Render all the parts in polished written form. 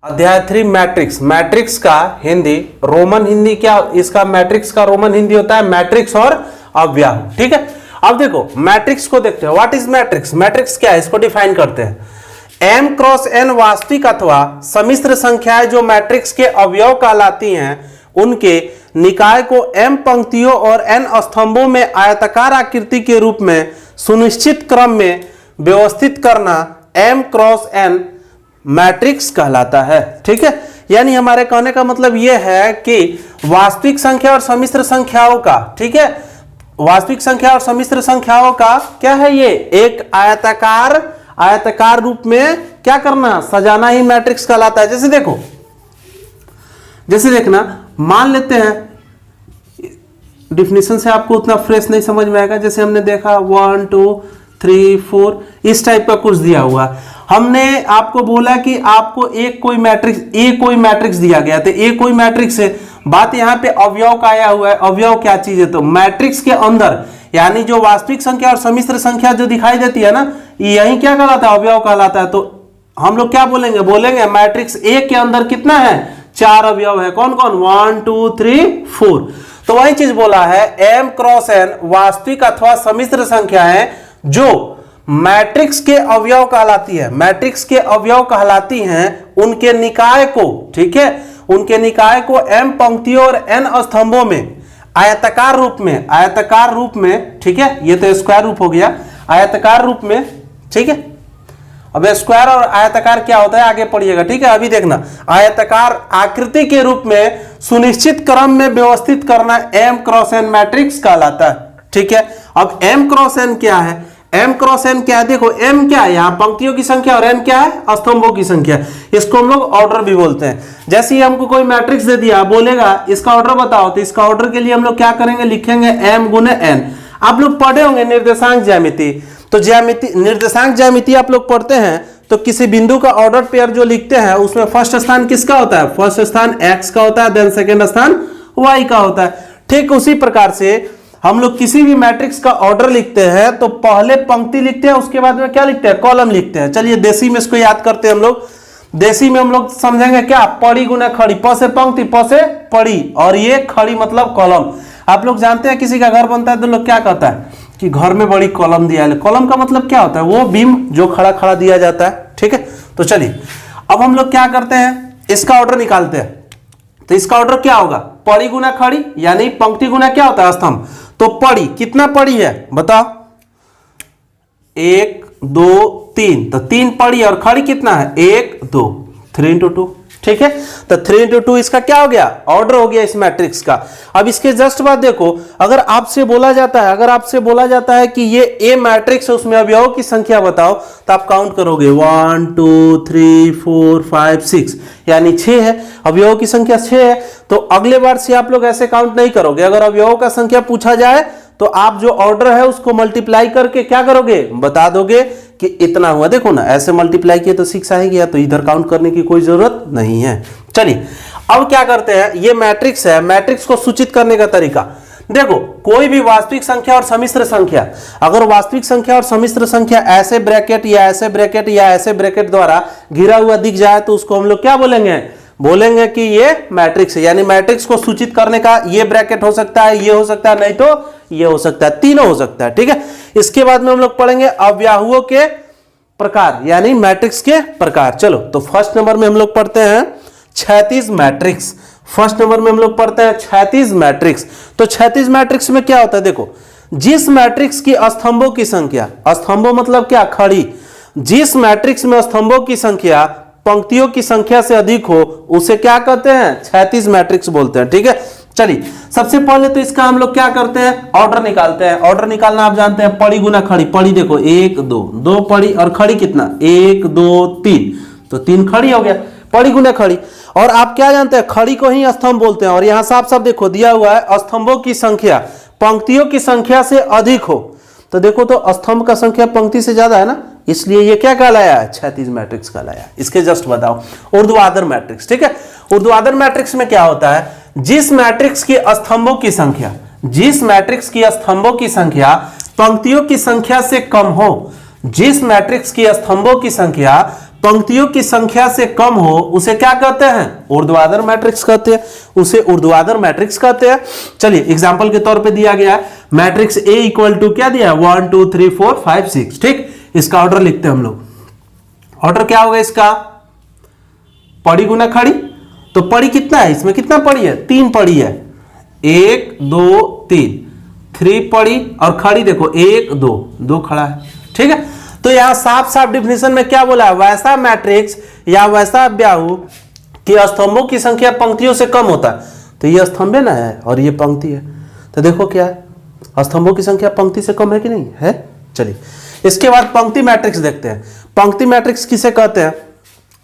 अध्याय 3 matrix. Matrix का Hindi Roman Hindi क्या, इसका मैट्रिक्स का रोमन हिंदी होता है मैट्रिक्स और अव्यय। ठीक है, अब देखो मैट्रिक्स को देखते हैं। What is matrix? मैट्रिक्स क्या है इसको डिफाइन करते हैं। m क्रॉस n वास्तविक अथवा सम्मिश्र संख्याएं जो मैट्रिक्स के अवयव कहलाती हैं उनके निकाय को m पंक्तियों और n स्तंभों में आयताकार आकृति के रूप में सुनिश्चित क्रम में व्यवस्थित करना m क्रॉस n मैट्रिक्स कहलाता है। ठीक है, यानी हमारे कहने का मतलब यह है कि वास्तविक संख्या और सम्मिश्र संख्याओं का, ठीक है, वास्तविक संख्या और सम्मिश्र संख्याओं का क्या है, ये एक आयताकार रूप में क्या करना, सजाना ही मैट्रिक्स कहलाता है। जैसे देखना, मान लेते हैं, डिफिनेशन से आपको उतना फ्रेश नहीं समझ में आएगा। जैसे हमने देखा 1 2 3 4 इस टाइप का कुछ दिया हुआ, हमने आपको बोला कि आपको एक कोई मैट्रिक्स दिया गया, तो एक कोई मैट्रिक्स है। बात यहाँ पे अवयव का आया हुआ है। अवयव क्या चीज है? तो मैट्रिक्स के अंदर, यानी जो वास्तविक संख्या और सम्मिश्र संख्या जो दिखाई देती है ना, यही क्या कहलाता है, अवयव कहलाता है। तो हम लोग क्या बोलेंगे मैट्रिक्स ए के अंदर कितना है, 4 अवयव है। कौन कौन? 1 2 3 4। तो वही चीज बोला है, m क्रॉस n वास्तविक अथवा सम्मिश्र संख्याएं जो मैट्रिक्स के अवयव कहलाती है, मैट्रिक्स के अवयव कहलाती हैं, उनके निकाय को, ठीक है, उनके निकाय को m पंक्तियों और n स्तंभों में आयताकार रूप में, ठीक है, ये तो स्क्वायर रूप हो गया, आयताकार रूप में, ठीक है। अब स्क्वायर और आयताकार क्या होता है आगे पढ़िएगा, ठीक है। अभी देखना, आयताकार आकृति के रूप में सुनिश्चित क्रम में व्यवस्थित करना m क्रॉस n मैट्रिक्स कहलाता है। ठीक है, अब m क्रॉस n क्या है? m क्रॉस n क्या है? देखो m क्या है, यहाँ पंक्तियों की संख्या, और n क्या है, स्तंभों की संख्या। इसको हम लोग ऑर्डर भी बोलते हैं। जैसे ही हमको कोई मैट्रिक्स दे दिया, बोलेगा इसका ऑर्डर बताओ, तो इसका ऑर्डर के लिए हम लोग क्या करेंगे, लिखेंगे m गुने n। आप लोग पढ़े होंगे निर्देशांक ज्यामिति, तो निर्देशांक ज्यामिति आप लोग पढ़ते हैं, तो किसी बिंदु का ऑर्डर पेयर जो लिखते हैं उसमें फर्स्ट स्थान किसका होता है? फर्स्ट स्थान x का होता है, देन सेकेंड स्थान y का होता है। ठीक उसी प्रकार से हम लोग किसी भी मैट्रिक्स का ऑर्डर लिखते हैं तो पहले पंक्ति लिखते हैं, उसके बाद में क्या लिखते हैं, कॉलम लिखते हैं। चलिए देसी में इसको याद करते हैं हम लोग। देसी में हम लोग समझेंगे क्या, पड़ी गुना खड़ी, प से पंक्ति, प से पड़ी, और ये खड़ी मतलब कॉलम। आप लोग जानते हैं किसी का घर बनता है तो लोग क्या कहता है कि घर में बड़ी कॉलम दिया है। कॉलम का मतलब क्या होता है? वो बीम जो खड़ा खड़ा दिया जाता है। ठीक है, तो चलिए अब हम लोग क्या करते हैं, इसका ऑर्डर निकालते हैं। तो इसका ऑर्डर क्या होगा, पड़ी गुना खड़ी, यानी पंक्ति गुना क्या होता है, स्तंभ। तो पड़ी, कितना पड़ी है बताओ, 1 2 3, तो 3 पड़ी, और खड़ी कितना है, 1 2, 3 × 2। ठीक है, तो 3 × 2 इसका क्या हो गया, ऑर्डर हो गया इस मैट्रिक्स का। अब इसके जस्ट बाद देखो, अगर आपसे बोला जाता है कि ये ए मैट्रिक्स है, उसमें अवयवों की संख्या बताओ, तो आप काउंट करोगे 1 2 3 4 5 6, यानी 6 है, अवयवों की संख्या 6 है। तो अगले बार से आप लोग ऐसे काउंट नहीं करोगे। अगर अवयवों का संख्या पूछा जाए तो आप जो ऑर्डर है उसको मल्टीप्लाई करके क्या करोगे, बता दोगे कि इतना हुआ। देखो ना, ऐसे मल्टीप्लाई किए तो 6 आ ही गया, तो इधर काउंट करने की कोई जरूरत नहीं है। चलिए अब क्या करते हैं, ये मैट्रिक्स है, मैट्रिक्स को सूचित करने का तरीका देखो। कोई भी वास्तविक संख्या और सम्मिश्र संख्या, अगर वास्तविक संख्या और सम्मिश्र संख्या ऐसे ब्रैकेट या ऐसे ब्रैकेट या ऐसे ब्रैकेट द्वारा घिरा हुआ दिख जाए तो उसको हम लोग क्या बोलेंगे कि ये मैट्रिक्स है। यानी मैट्रिक्स को सूचित करने का ये ब्रैकेट हो सकता है, ये हो सकता है, नहीं तो ये हो सकता है, तीनों हो सकता है। ठीक है, इसके बाद में हम लोग पढ़ेंगे अवयवों के प्रकार, यानी मैट्रिक्स के प्रकार। चलो, तो फर्स्ट नंबर में हम लोग पढ़ते हैं क्षैतिज मैट्रिक्स। फर्स्ट नंबर में हम लोग पढ़ते हैं क्षैतिज मैट्रिक्स। तो क्षैतिज मैट्रिक्स में क्या होता है, देखो, जिस मैट्रिक्स की स्तंभों की संख्या, स्तंभों मतलब क्या, खड़ी, जिस मैट्रिक्स में स्तंभों की संख्या पंक्तियों की संख्या से अधिक हो उसे क्या कहते हैं, क्षैतिज मैट्रिक्स बोलते हैं। ठीक है, चलिए सबसे पहले तो इसका हम लोग क्या करते हैं, ऑर्डर निकालते हैं। ऑर्डर निकालना आप जानते हैं, पड़ी गुना खड़ी। पड़ी देखो 1 2, 2 पड़ी, और खड़ी कितना, 1 2 3, तो 3 खड़ी हो गया, पड़ी गुना खड़ी। और आप क्या जानते हैं, खड़ी को ही स्तंभ बोलते हैं। और यहां साफ साफ देखो दिया हुआ है, स्तंभों की संख्या पंक्तियों की संख्या से अधिक हो। तो देखो, तो स्तंभ का संख्या पंक्ति से ज्यादा है ना, इसलिए ये क्या कहलाया है, क्षैतिज मैट्रिक्स कहलाया। इसके जस्ट बताओ ऊर्ध्वाधर मैट्रिक्स। ठीक है, ऊर्ध्वाधर मैट्रिक्स में क्या होता है, जिस मैट्रिक्स की स्तंभों की संख्या पंक्तियों की संख्या से कम हो, जिस मैट्रिक्स की स्तंभों की संख्या पंक्तियों की संख्या से कम हो उसे क्या कहते हैं? ऊर्ध्वाधर मैट्रिक्स कहते हैं, उसे ऊर्ध्वाधर मैट्रिक्स कहते हैं। चलिए एग्जांपल के तौर पे दिया गया है मैट्रिक्स ए इक्वल टू क्या दिया है 1 2 3 4 5 6। ठीक, इसका ऑर्डर लिखते हैं हम लोग। ऑर्डर क्या होगा इसका? पड़ी गुना खड़ी। तो पड़ी कितना है इसमें? कितना पड़ी है? 3 पड़ी है, 1 2 3, 3 पड़ी और खड़ी देखो 1 2, 2 खड़ा है। ठीक है, तो यहां साफ साफ डिफिनेशन में क्या बोला है? वैसा मैट्रिक्स या वैसा अव्याहु कि स्तंभों की संख्या पंक्तियों से कम होता है। तो ये स्तंभ है ना है और ये पंक्ति है, तो देखो क्या है, स्तंभों की संख्या पंक्ति से कम है कि नहीं है। चलिए इसके बाद पंक्ति मैट्रिक्स देखते हैं। पंक्ति मैट्रिक्स किसे कहते हैं?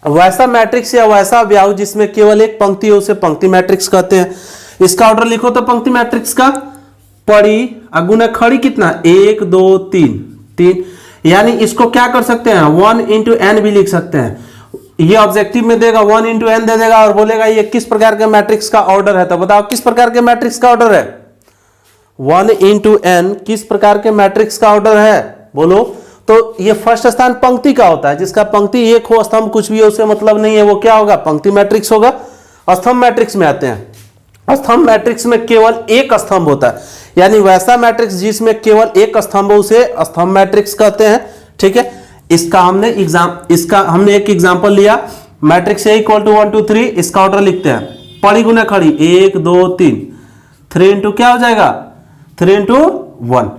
वैसा मैट्रिक्स या वैसा अव्याहु जिसमें केवल एक पंक्ति हो उसे पंक्ति मैट्रिक्स कहते हैं। इसका ऑर्डर लिखो तो पंक्ति मैट्रिक्स का पड़ी अगुना खड़ी कितना? 1 2 3, 3। यानी इसको क्या कर सकते हैं? 1 इंटू एन भी लिख सकते हैं। ये ऑब्जेक्टिव में देगा 1 इंटू एन दे देगा और बोलेगा ये किस प्रकार के मैट्रिक्स का ऑर्डर है। तो बताओ किस प्रकार के मैट्रिक्स का ऑर्डर है? 1 इंटू एन किस प्रकार के मैट्रिक्स का ऑर्डर है? बोलो। तो ये फर्स्ट स्थान पंक्ति का होता है, जिसका पंक्ति एक हो स्तंभ कुछ भी हो उसे मतलब नहीं है, वो क्या होगा? पंक्ति मैट्रिक्स होगा। स्तंभ मैट्रिक्स में आते हैं। स्तंभ मैट्रिक्स में केवल एक स्तंभ होता है, यानी वैसा मैट्रिक्स जिसमें केवल एक स्तंभ हो उसे स्तंभ मैट्रिक्स कहते हैं। ठीक है, इसका हमने एक एग्जांपल लिया मैट्रिक्स ए इक्वल टू 1 2 3। इसका ऑर्डर लिखते हैं पड़ी गुना खड़ी 1 2 3, 3 इंटू क्या हो जाएगा? 3 इंटू 1,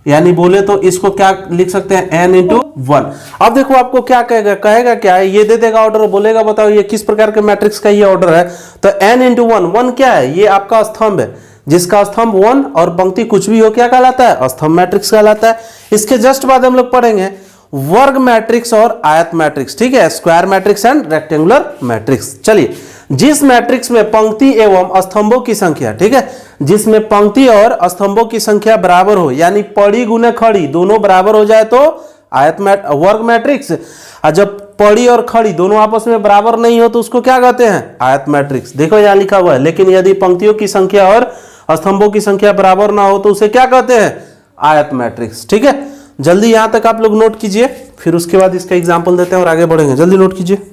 यानी बोले तो इसको क्या लिख सकते हैं? n into 1। अब देखो आपको क्या कहेगा क्या है? ये दे देगा ऑर्डर, बोलेगा बताओ ये किस प्रकार के मैट्रिक्स का ये ऑर्डर है। तो n इंटू 1, 1 क्या है? ये आपका स्तंभ है, जिसका स्तंभ 1 और पंक्ति कुछ भी हो क्या कहलाता है? स्तंभ मैट्रिक्स कहलाता है। इसके जस्ट बाद हम लोग पढ़ेंगे वर्ग मैट्रिक्स और आयत मैट्रिक्स। ठीक है, square matrix and rectangular matrix. चलिए, जिस मैट्रिक्स में पंक्ति एवं स्तंभों की संख्या, ठीक है, जिसमें पंक्ति और स्तंभों की संख्या बराबर हो, यानी पड़ी गुना खड़ी दोनों बराबर हो जाए तो वर्ग मैट्रिक्स। और जब पड़ी और खड़ी दोनों आपस में बराबर नहीं हो तो उसको क्या कहते हैं? आयत मैट्रिक्स। देखो यहां लिखा हुआ है, लेकिन यदि पंक्तियों की संख्या और स्तंभों की संख्या बराबर ना हो तो उसे क्या कहते हैं? आयत मैट्रिक्स। ठीक है, जल्दी यहां तक आप लोग नोट कीजिए, फिर उसके बाद इसका एग्जाम्पल देते हैं और आगे बढ़ेंगे। जल्दी नोट कीजिए।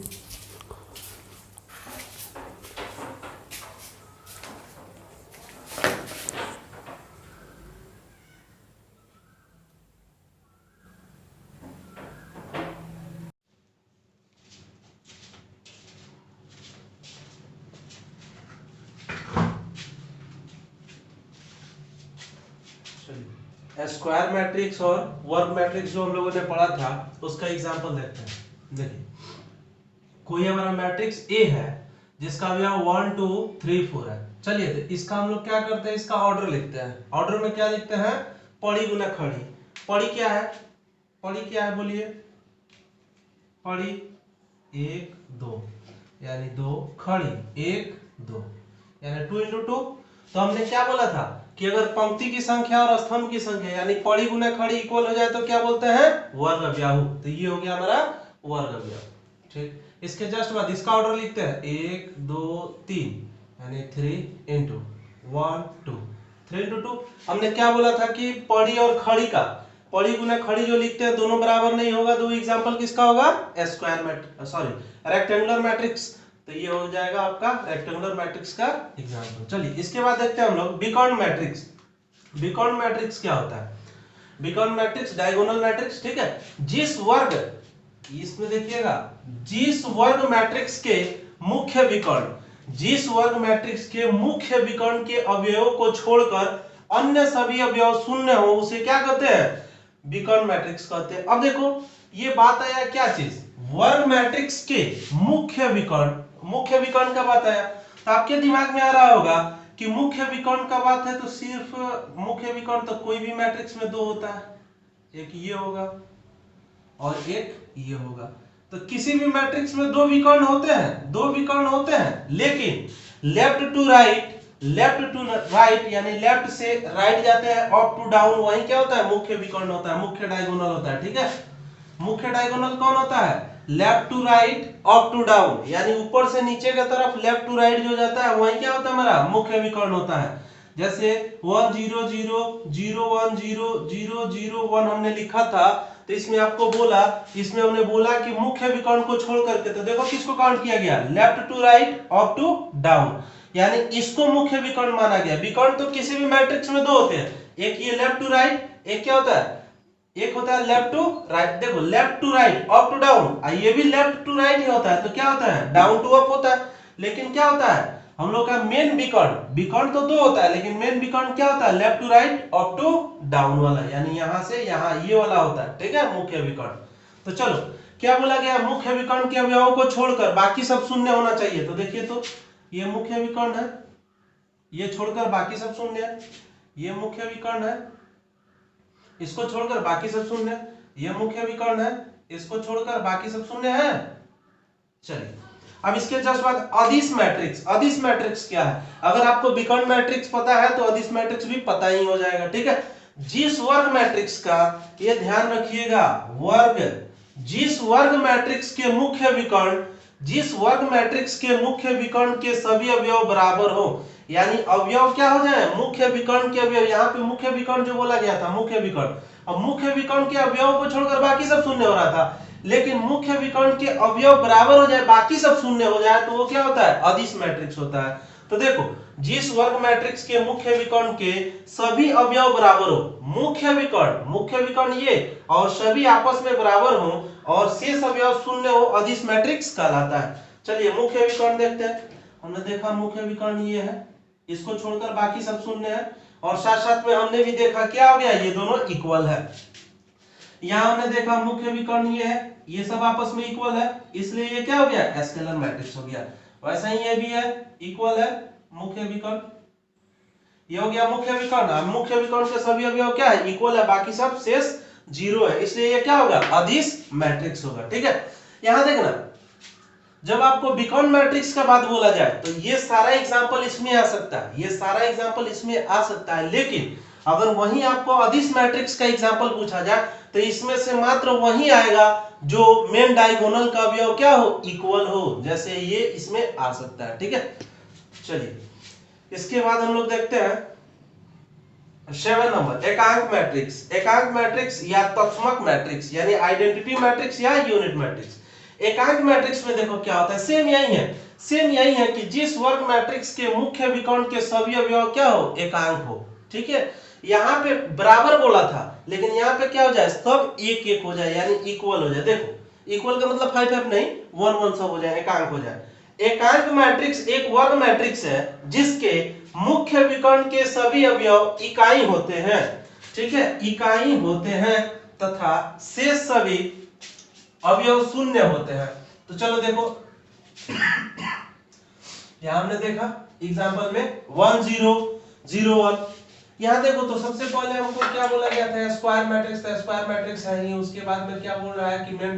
स्क्वायर मैट्रिक्स और वर्ग मैट्रिक्स जो हम लोगों ने पढ़ा था उसका एग्जांपल देखते हैं। देखिए, कोई हमारा मैट्रिक्स ए है जिसका अवयव 1 2 3 4 है। चलिए तो इसका हम लोग क्या करते हैं? इसका ऑर्डर लिखते हैं। ऑर्डर में क्या लिखते हैं? पड़ी गुना खड़ी। पड़ी क्या है? पड़ी क्या है बोलिए? पड़ी 1 2, यानी 2, खड़ी 1 2, यानी 2 इंटू 2। तो हमने क्या बोला था कि अगर पंक्ति की संख्या और स्तंभ की संख्या यानी पड़ी गुना खड़ी इक्वल हो जाए तो क्या बोलते हैं? वर्ग अव्याहु। तो ये हो गया हमारा वर्ग अव्याहु। ठीक, इसके जस्ट बाद इसका ऑर्डर लिखते हैं 1 2 3, यानी 3 इंटू 1 2, 3 इंटू 2। हमने क्या बोला था कि पड़ी और खड़ी का, पड़ी गुना खड़ी जो लिखते हैं दोनों बराबर नहीं होगा। दो एग्जांपल किसका होगा? Square matrix, sorry rectangular matrix. तो ये हो जाएगा आपका रेक्टेंगुलर मैट्रिक्स का एग्जांपल। चलिए इसके बाद देखते हैं हम लोग बीकॉर्न मैट्रिक्स। बीकॉर्न मैट्रिक्स क्या होता है? बीकॉर्न मैट्रिक्स डायगोनल मैट्रिक्स। ठीक है, जिस वर्ग, इसमें देखिएगा, जिस वर्ग मैट्रिक्स के मुख्य विकर्ण, जिस वर्ग मैट्रिक्स के मुख्य विकर्ण के अवयवों को छोड़कर अन्य सभी अवयव शून्य हो उसे क्या कहते हैं? बीकॉर्न मैट्रिक्स कहते हैं। अब देखो ये बात आया क्या चीज? वर्ग मैट्रिक्स के मुख्य विकर्ण। मुख्य विकर्ण का बात आया तो आपके दिमाग में आ रहा होगा कि मुख्य विकर्ण का बात है तो सिर्फ मुख्य विकर्ण तो कोई भी मैट्रिक्स में 2 होता है, एक ये होगा और एक ये होगा। तो किसी भी मैट्रिक्स में 2 विकर्ण होते हैं, 2 विकर्ण होते हैं, लेकिन लेफ्ट टू राइट यानी लेफ्ट से राइट जाते हैं, अप टू डाउन, वही क्या होता है? मुख्य विकर्ण होता है, मुख्य डायगोनल होता है। ठीक है, मुख्य डायगोनल कौन होता है? Left to right, up to down, यानी ऊपर से नीचे की तरफ लेफ्ट टू राइट जो जाता है वही क्या होता है? हमारा मुख्य विकर्ण होता है। जैसे 1 0 0 0 1 0 0 0 1 हमने लिखा था तो इसमें आपको बोला, इसमें हमने बोला कि मुख्य विकर्ण को छोड़ करके, तो देखो किसको काउंट किया गया, left to right up to down, यानी इसको मुख्य विकर्ण माना गया। विकर्ण तो किसी भी मैट्रिक्स में दो होते हैं, एक ये लेफ्ट टू राइट, एक क्या होता है, एक होता है लेफ्ट टू राइट। देखो left to right up to down, ये भी लेफ्ट टू राइट ही होता है, तो क्या होता है, डाउन टू अप होता है। लेकिन क्या होता है हम लोग का मेन विकर्ण, विकर्ण तो दो होता है लेकिन मेन विकर्ण क्या होता है, left to right up to down वाला, यानी यहां से यहां ये वाला होता है, ठीक है, मुख्य विकर्ण। तो चलो क्या बोला गया, मुख्य विकर्ण के अवयवों को छोड़कर बाकी सब शून्य होना चाहिए। तो देखिए, तो ये मुख्य विकर्ण है, ये छोड़कर बाकी सब शून्य है, ये मुख्य विकर्ण है, इसको छोड़कर बाकी सब शून्य है, ये मुख्य विकर्ण है, इसको छोड़कर बाकी सब शून्य है। चलिए अब इसके जस्ट बाद अदिश मैट्रिक्स। अदिश मैट्रिक्स क्या है, अगर आपको विकर्ण मैट्रिक्स पता है तो अदिश मैट्रिक्स भी पता ही हो जाएगा, ठीक है। जिस वर्ग मैट्रिक्स का, ये ध्यान रखिएगा, वर्ग, जिस वर्ग मैट्रिक्स के मुख्य विकर्ण, जिस वर्ग मैट्रिक्स के मुख्य विकर्ण के सभी अवयव बराबर हो, यानी अवयव क्या हो जाए, मुख्य विकर्ण के अवयव, यहाँ पे मुख्य विकर्ण जो बोला गया था मुख्य विकर्ण, अब मुख्य विकर्ण के अवयव को छोड़कर बाकी सब शून्य हो रहा था, लेकिन मुख्य विकर्ण के अवयव बराबर हो जाए, बाकी सब शून्य हो जाए, तो वो क्या होता है, अदिश मैट्रिक्स होता है। तो देखो, जिस वर्ग मैट्रिक्स के मुख्य विकर्ण के सभी अवयव बराबर हो, मुख्य विकर्ण ये और सभी आपस में बराबर हो और शेष अवयव शून्य हो, अदिश मैट्रिक्स कहलाता है। चलिए मुख्य विकर्ण देखते हैं। हमने देखा मुख्य विकर्ण ये है, इसको छोड़कर बाकी सब शून्य है, और साथ साथ में हमने भी देखा क्या हो गया, ये दोनों इक्वल है। यहां हमने देखा मुख्य विकर्ण ये है, ये सब आपस में इक्वल है, इसलिए ये क्या हो गया, स्केलर मैट्रिक्स हो गया। वैसा ही ये भी है, इक्वल है मुख्य विकर्ण, ये हो गया मुख्य विकर्ण। मुख्य विकर्ण के सभी अवयव क्या है, इक्वल है, बाकी सब शेष जीरो है, इसलिए ये क्या होगा, अदिश मैट्रिक्स होगा, ठीक है। यहां देखना, जब आपको विकर्ण मैट्रिक्स का बात बोला जाए तो ये सारा एग्जांपल इसमें आ सकता है, ये सारा एग्जांपल इसमें आ सकता है, लेकिन अगर वहीं आपको अदिश मैट्रिक्स का एग्जांपल पूछा जाए तो इसमें से मात्र वही आएगा जो मेन डायगोनल का अवयव क्या हो, इक्वल हो, जैसे ये इसमें आ सकता है, ठीक है। चलिए इसके बाद हम लोग देखते हैं 7 नंबर, एकांक मैट्रिक्स। एकांक मैट्रिक्स या तत्समक मैट्रिक्स, यानी आइडेंटिटी मैट्रिक्स या यूनिट मैट्रिक्स। एकांक मैट्रिक्स में देखो क्या होता है, सेम यही है कि जिस वर्ग मैट्रिक्स के मुख्य विकर्ण के सभी अवयव क्या हो, एकांक हो, ठीक है। यहाँ पे बराबर बोला था, लेकिन यहाँ पे क्या हो जाए, सब एक एक हो जाए, यानी इक्वल हो जाए। देखो इक्वल का मतलब 5 नहीं, 1 सब हो जाए, एकांक हो जाए। एकांक मैट्रिक्स एक वर्ग मैट्रिक्स है जिसके मुख्य विकर्ण के सभी अवयव इकाई होते हैं, ठीक है, इकाई होते हैं तथा शेष सभी अवयव शून्य होते हैं। तो चलो देखो, यहां हमने देखा एग्जांपल में 1 0 0 1, यहां देखो तो सबसे पहले हमको क्या बोला गया था, स्क्वायर मैट्रिक्स था, स्क्वायर मैट्रिक्स है ही। उसके बाद में क्या बोल रहा है कि मेन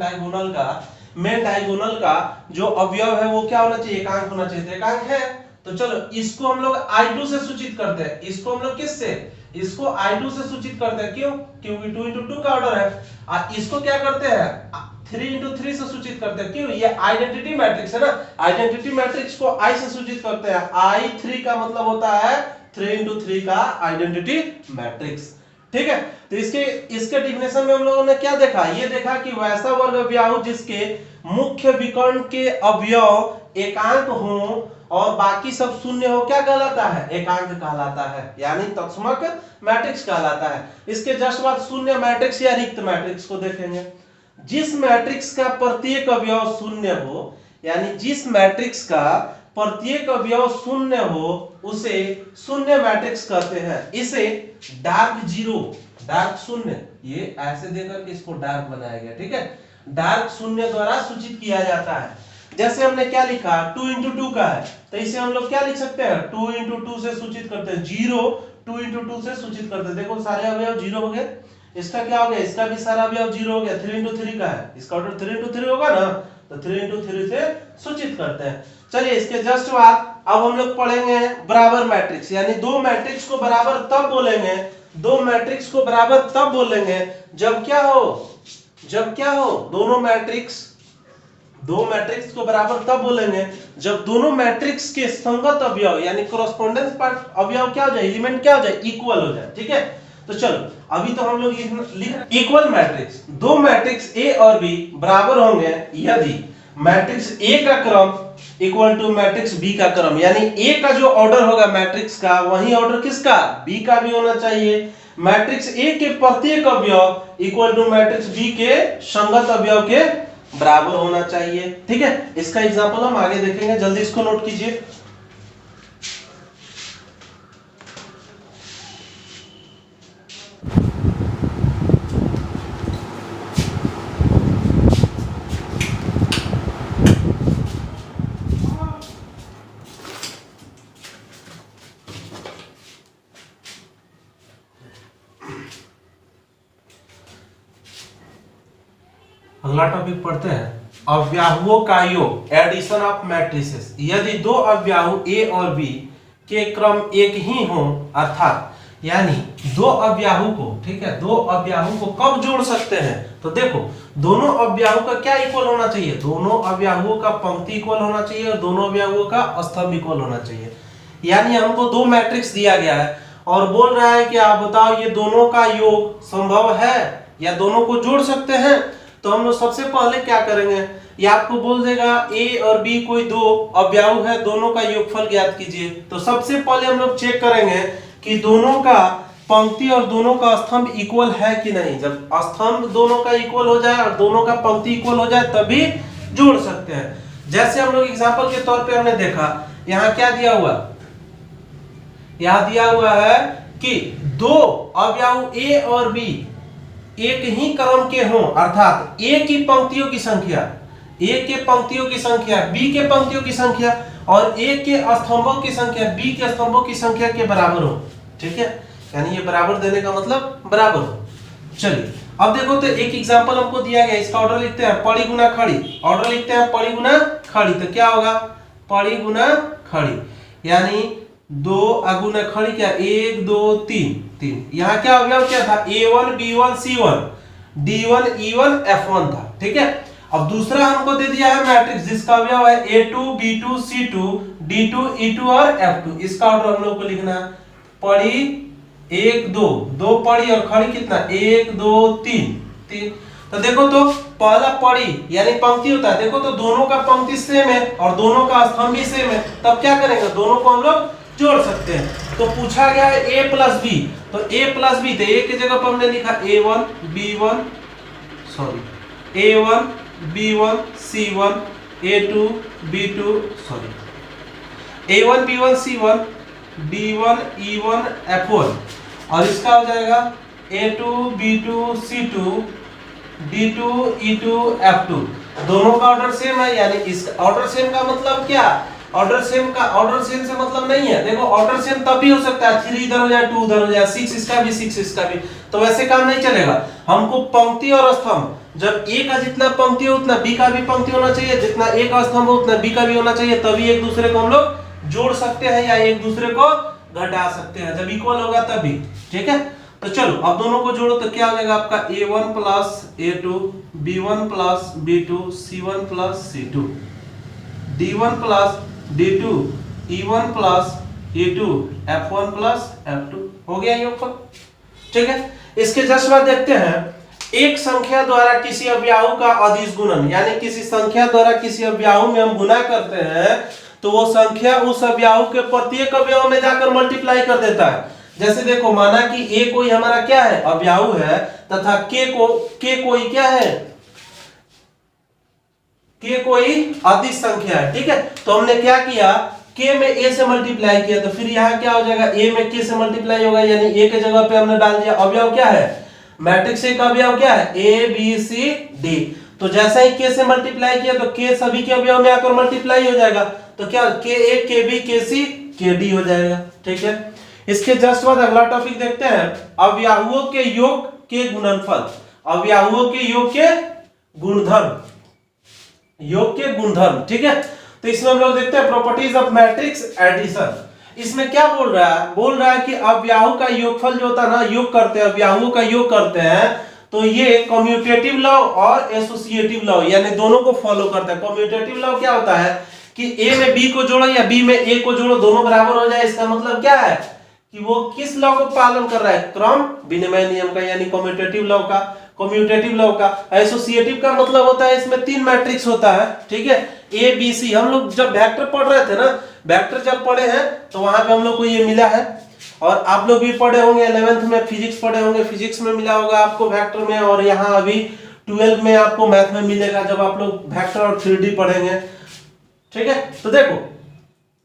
डायगोनल का जो अवयव है वो क्या होना चाहिए, एकांक होना चाहिए, तो एकांक है। तो चलो इसको हम लोग I2 से सूचित करते हैं, इसको हम लोग किससे, इसको I2 से सूचित करते हैं, क्यों, क्योंकि 2 into 2 का ऑर्डर है। इसको क्या करते हैं, 3 into 3 से सूचित करते हैं, क्यों, ये आइडेंटिटी मैट्रिक्स है ना, आइडेंटिटी मैट्रिक्स को I से सूचित करते हैं। I3 का मतलब होता है 3 into 3 का आइडेंटिटी मैट्रिक्स, ठीक है। तो इसके डिफिनेशन में हम लोगों ने क्या देखा, ये देखा कि वैसा वर्ग अवयव जिसके मुख्य विकर्ण के अवयव एकांक हो और बाकी सब शून्य हो, क्या कहलाता है, एकांक कहलाता है, यानी तत्समक मैट्रिक्स कहलाता है। इसके जस्ट बाद शून्य मैट्रिक्स या रिक्त मैट्रिक्स को देखेंगे। जिस मैट्रिक्स का प्रत्येक अवयव शून्य हो, यानी जिस मैट्रिक्स का प्रत्येक अवयव शून्य हो उसे शून्य मैट्रिक्स कहते हैं। इसे डार्क जीरो, डार्क शून्य, ये ऐसे देकर के इसको डार्क बनाया गया, ठीक है, डार्क शून्य द्वारा सूचित किया जाता है। जैसे हमने क्या लिखा, 2 into 2 का है, तो इसे हम लोग क्या लिख सकते हैं, 2 into 2 से सूचित करते हैं, 0 2 into 2 से सूचित करते हैं। देखो सारे अवयव 0 हो गए, इसका क्या हो गया, इसका भी सारा अवयव 0 हो गया। 3 into 3 का है, इसका ऑर्डर 3 into 3 होगा ना, तो 3 into 3 से सूचित करते हैं। चलिए इसके जस्ट बाद अब हम लोग पढ़ेंगे बराबर मैट्रिक्स, यानी दो मैट्रिक्स को बराबर तब बोलेंगे, दो मैट्रिक्स को बराबर तब बोलेंगे जब क्या हो, दोनों मैट्रिक्स को बराबर तब बोलेंगे जब दोनों मैट्रिक्स के संगत अवयव यानी कोरेस्पोंडेंस पार्ट अवयव क्या हो जाए, एलिमेंट क्या हो जाए, इक्वल हो जाए, ठीक है। तो चलो अभी तो हम लोग लिख इक्वल मैट्रिक्स, दो मैट्रिक्स ए और बी बराबर होंगे यदि मैट्रिक्स ए का क्रम इक्वल टू मैट्रिक्स बी का क्रम, यानी ए का जो ऑर्डर होगा मैट्रिक्स का वही ऑर्डर किसका, बी का भी होना चाहिए। मैट्रिक्स ए के प्रत्येक अवयव इक्वल टू मैट्रिक्स बी के संगत अवयव के बराबर होना चाहिए। ठीक है, इसका एग्जांपल हम आगे देखेंगे, जल्दी इसको नोट कीजिए। अगला टॉपिक पढ़ते हैं, अव्याहुओं का योग, एडिशन ऑफ मैट्रिसेस। यदि दो अव्याहु ए और बी के क्रम एक ही हो, अर्थात यानी दो अव्याहु को, ठीक है, दो अव्याहु को कब जोड़ सकते हैं, तो देखो दोनों अव्याहु का क्या इक्वल होना चाहिए, दोनों अव्याहुओं का पंक्ति इक्वल होना चाहिए और दोनों अव्याहुओं का स्तंभ इक्वल होना चाहिए। यानी हमको दो मैट्रिक्स दिया गया है और बोल रहा है कि आप बताओ ये दोनों का योग संभव है या दोनों को जोड़ सकते हैं। तो हम लोग सबसे पहले क्या करेंगे, ये आपको बोल देगा ए और बी कोई दो अव्याहु है, दोनों का योगफल ज्ञात कीजिए। तो सबसे पहले हम लोग चेक करेंगे कि दोनों का पंक्ति और दोनों का स्तंभ इक्वल है कि नहीं। जब स्तंभ दोनों का इक्वल हो जाए और दोनों का पंक्ति इक्वल हो जाए तभी जोड़ सकते हैं। जैसे हम लोग एग्जांपल के तौर पे हमने देखा, यहाँ क्या दिया हुआ, यहाँ दिया हुआ है कि दो अव्याहु ए और बी एक ही क्रम के हों, अर्थात ए की पंक्तियों की संख्या, ए के पंक्तियों की संख्या बी के पंक्तियों की संख्या और ए के स्तंभों की संख्या बी के स्तंभों की संख्या के बराबर हो। ठीक है, यानी ये बराबर देने का मतलब बराबर हो। चलिए अब देखो, तो एक एग्जांपल हमको दिया गया, इसका ऑर्डर लिखते हैं पड़ी गुना खड़ी, ऑर्डर लिखते हैं पड़ी गुना खड़ी। तो क्या होगा, पड़ी गुना खड़ी, यानी दो अगुना खड़ी क्या, एक दो तीन, तीन। यहाँ क्या अवयव क्या था, A1 B1 C1 D1 E1 F1 था। ठीक है, अब दूसरा हमको दे दिया है मैट्रिक्स जिसका अवयव है A2 B2 C2 D2 E2 और F2। इसका ऑर्डर हम लोग को लिखना है, पड़ी एक दो, दो पड़ी और खड़ी कितना, एक दो तीन, तीन। तो देखो तो पहला पड़ी यानी पंक्ति होता है, देखो तो दोनों का पंक्ति सेम है और दोनों का स्तंभ भी सेम है, तब क्या करेंगे, दोनों को हम लोग जोड़ सकते हैं। तो पूछा गया है a प्लस बी, तो a प्लस बी, तो a की जगह पर हमने लिखा A1 B1 A1 B1 C1 A2 B2 A1 B1 C1 D1 E1 F1 और इसका हो जाएगा A2 B2 C2 D2 E2 F2। दोनों का ऑर्डर सेम है, यानी इस ऑर्डर सेम का मतलब क्या, ऑर्डर सेम से मतलब नहीं है। देखो ऑर्डर सेम तब भी हो सकता है 3 इधर हो जाए 2 उधर हो जाए, 6 इसका भी 6 इसका भी, तो वैसे काम नहीं चलेगा। हमको पंक्ति और स्तंभ, जब ए का जितना पंक्ति हो उतना बी का भी पंक्ति होना चाहिए, जितना ए का स्तंभ हो उतना बी का भी होना चाहिए, तभी एक दूसरे को हम लोग जोड़ सकते हैं या एक दूसरे को घटा सकते हैं, जब इक्वल होगा तभी। ठीक है, तो चलो अब दोनों को जोड़ो तो क्या हो जाएगा आपका A1 plus A2 B1 plus B2 C1 plus C2 D1 plus D2 E1 plus E2 F1 plus F2 हो गया योगफल। ठीक है, इसके जस्ट बाद देखते हैं, एक संख्या द्वारा किसी अव्याहु का अदिश गुणन, यानी किसी संख्या द्वारा किसी अव्याहु में हम गुना करते हैं तो वो संख्या उस अव्याहु के प्रत्येक अवयव में जाकर मल्टीप्लाई कर देता है। जैसे देखो, माना कि a कोई हमारा क्या है, अव्याहु है, तथा k कोई क्या है, k कोई अदिश संख्या है। ठीक है, तो हमने क्या किया, k में a से मल्टीप्लाई किया, तो फिर यहाँ क्या हो जाएगा, a में k से मल्टीप्लाई होगा, यानी a के जगह पे हमने डाल दिया अवयव क्या है, मैट्रिक्स A का अवयव क्या है, A B C D। तो जैसा ही k से मल्टीप्लाई किया तो k सभी के अवयव में आकर मल्टीप्लाई हो जाएगा, तो क्या K1 KB KC KD हो जाएगा। ठीक है, इसके जस्ट बाद अगला टॉपिक देखते हैं, अव्याहुओं के योग के गुणनफल, अव्याहुओं के योग के गुणधर्म, योग के गुणधर्म। ठीक है, तो इसमें हम लोग देखते हैं प्रॉपर्टीज ऑफ मैट्रिक्स एडिशन। इसमें क्या बोल रहा है कि अव्याहु का योगफल जो होता है ना, योग करते हैं, अव्याहुओं का योग करते हैं, तो ये कम्यूटेटिव लॉ और एसोसिएटिव लॉ यानी दोनों को फॉलो करता है। कम्यूटेटिव लॉ क्या होता है कि a में b को जोड़ो या b में a को जोड़ो, दोनों बराबर हो जाए, इसका मतलब क्या है कि वो किस लॉ को पालन कर रहा है, क्रम विनिमय नियम का, यानी कम्यूटेटिव लॉ का। कम्यूटेटिव लॉ का एसोसिएटिव का मतलब होता है इसमें 3 मैट्रिक्स होता है, ठीक है, ए बी सी। हम लोग जब वेक्टर पढ़ रहे थे ना, वेक्टर जब पढ़े हैं तो वहां पे हम लोग को ये मिला है, और आप लोग भी पढ़े होंगे 11th में फिजिक्स पढ़े होंगे, फिजिक्स में मिला होगा आपको वेक्टर में, और यहाँ अभी 12 में आपको मैथ में मिलेगा जब आप लोग वेक्टर और 3D पढ़ेंगे, ठीक है। तो देखो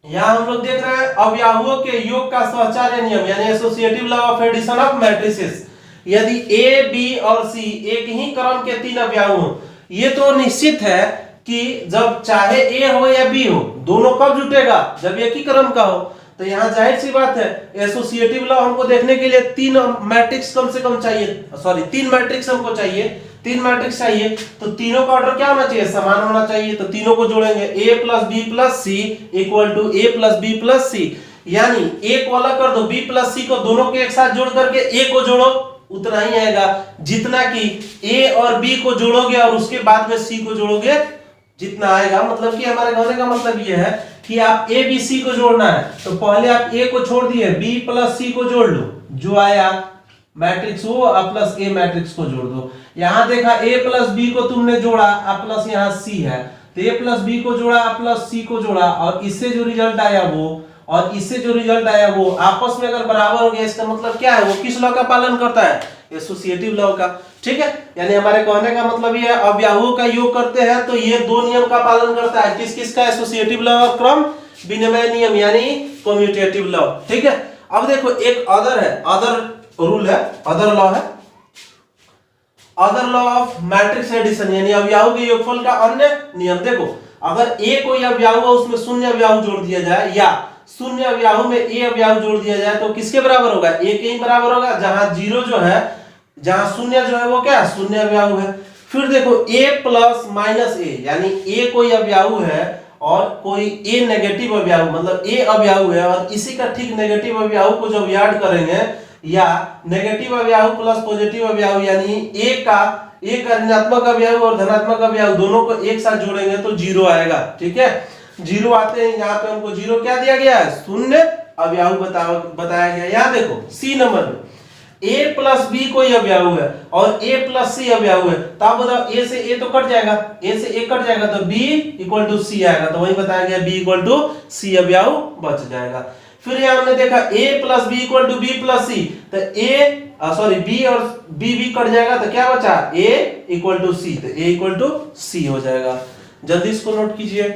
यहाँ हम लोग देख रहे हैं अवयवों के योग का सहचार्य नियम, यानी associative law of addition of matrices. यदि ए बी और सी एक ही क्रम के 3 अवयव हो, ये तो निश्चित है कि जब चाहे ए हो या बी हो, दोनों कब जुटेगा, जब एक ही क्रम का हो। तो यहाँ जाहिर सी बात है एसोसिएटिव लॉ हमको देखने के लिए 3 मैट्रिक्स कम से कम चाहिए, सॉरी 3 मैट्रिक्स हमको चाहिए, 3 मैट्रिक्स चाहिए। तो तीनों का ऑर्डर क्या होना चाहिए, समान होना चाहिए। तो तीनों को जोड़ेंगे, a plus B plus C equal to a plus B plus C, यानी a को अलग कर दो, b प्लस सी को दोनों के एक साथ जोड़ करके a को जोड़ो, उतना ही आएगा जितना कि a और b को जोड़ोगे और उसके बाद में c को जोड़ोगे जितना आएगा। मतलब कि हमारे कहने का मतलब ये है कि आप a b c को जोड़ना है, तो पहले आप a को छोड़ दिए, b प्लस c को जोड़ लो, जो आया मैट्रिक्स वो प्लस a मैट्रिक्स को जोड़ दो। यहां देखा a प्लस b को तुमने जोड़ा, प्लस यहाँ c है, तो a प्लस b को जोड़ा, प्लस c को जोड़ा, और इससे जो रिजल्ट आया वो और इससे जो रिजल्ट आया वो आपस में अगर बराबर हो गया, इसका मतलब क्या है, वो किस लॉ का पालन करता है, एसोसिएटिव लॉ का, ठीक है। यानी हमारे कहने का मतलब ये है अवयवों का योग करते हैं तो ये 2 नियम का पालन करता है, किस किस का, एसोसिएटिव लॉ और क्रम विनिमय नियम यानी कम्यूटेटिव लॉ, ठीक है। अब देखो एक अदर है, अदर रूल है, अदर लॉ है, other law of matrix addition, यानी अवयवों के योगफल का अन्य नियम। देखो अगर a कोई अवयव है उसमें शून्य अवयव जोड़ दिया जाए, या शून्य अवयव में a अवयव जोड़ दिया जाए, तो किसके बराबर होगा, a के ही बराबर होगा, जहां जीरो जो है, जहां शून्य जो है वो क्या है, शून्य अवयव है। फिर देखो a प्लस माइनस a, यानी a कोई अवयव है और कोई a नेगेटिव अवयव, मतलब a अवयव है और इसी का ठीक नेगेटिव अवयव को जब ऐड करेंगे, या नेगेटिव अवयव प्लस पॉजिटिव अवयव, यानी a का ऋणात्मक अवयव और धनात्मक अवयव दोनों को एक साथ जोड़ेंगे तो 0 आएगा, ठीक है। 0 आते हैं, यहाँ पे हमको 0 क्या दिया गया है, शून्य अवयव बताया गया। यहाँ देखो सी नंबर में a प्लस बी कोई अवयव है और a प्लस सी अवयव है, तो आप बताओ a से a तो कट जाएगा, a से a कट जाएगा तो b इक्वल टू सी आएगा, तो वही बताया गया b इक्वल टू सी अवयव बच जाएगा। फिर यहाँ हमने देखा a plus B equal to B plus C, तो b और b कट जाएगा तो क्या बचा, a इक्वल टू सी, तो a इक्वल टू सी हो जाएगा। जल्दी इसको नोट कीजिए।